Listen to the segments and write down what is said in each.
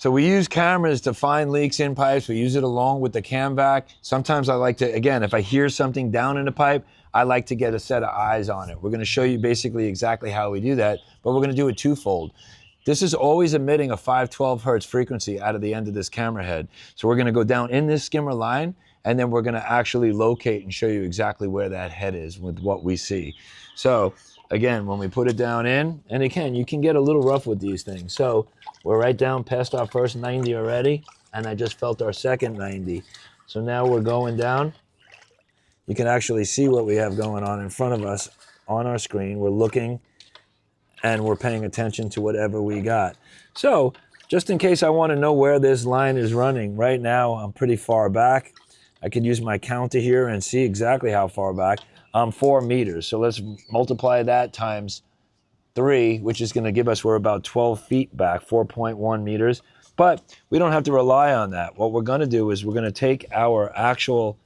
So we use cameras to find leaks in pipes. We use it along with the CamVac. Sometimes I like to, again, if I hear something down in the pipe, I like to get a set of eyes on it. We're gonna show you basically exactly how we do that, but we're gonna do it twofold. This is always emitting a 512 hertz frequency out of the end of this camera head. So we're gonna go down in this skimmer line, and then we're gonna actually locate and show you exactly where that head is with what we see. So again, when we put it down in, and again, you can get a little rough with these things. So we're right down past our first 90 already, and I just felt our second 90. So now we're going down. You can actually see what we have going on in front of us on our screen. We're looking and we're paying attention to whatever we got. So just in case I want to know where this line is running, right now I'm pretty far back. I could use my counter here and see exactly how far back. I'm 4 meters, so let's multiply that times 3, which is going to give us, we're about 12 feet back, 4.1 meters. But we don't have to rely on that. What we're going to do is we're going to take our actual,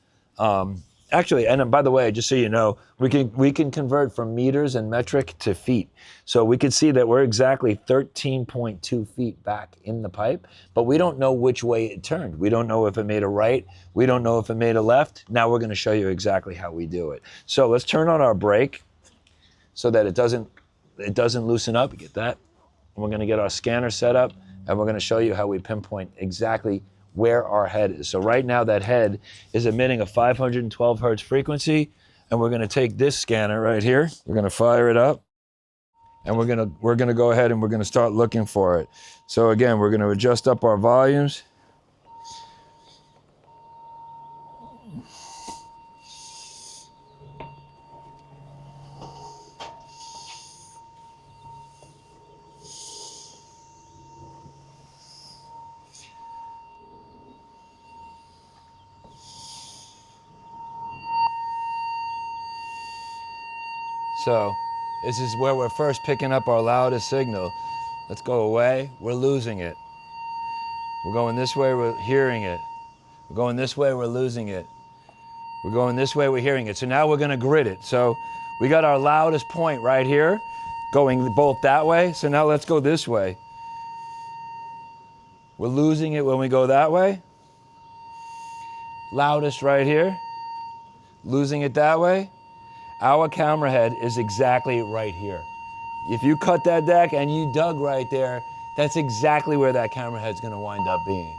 actually, and by the way, just so you know, we can convert from meters and metric to feet. So we can see that we're exactly 13.2 feet back in the pipe, but we don't know which way it turned. We don't know if it made a right. We don't know if it made a left. Now we're going to show you exactly how we do it. So let's turn on our brake so that it doesn't loosen up. You get that? And we're going to get our scanner set up, and we're going to show you how we pinpoint exactly where our head is. So right now that head is emitting a 512 hertz frequency, and we're going to take this scanner right here. We're going to fire it up, and we're going to go ahead and we're going to start looking for it. So again, we're going to adjust up our volumes. So this is where we're first picking up our loudest signal. Let's go away, we're losing it. We're going this way, we're hearing it. We're going this way, we're losing it. We're going this way, we're hearing it. So now we're gonna grid it. So we got our loudest point right here, going both that way. So now let's go this way. We're losing it when we go that way. Loudest right here, losing it that way. Our camera head is exactly right here. If you cut that deck and you dug right there, that's exactly where that camera head's gonna wind up being.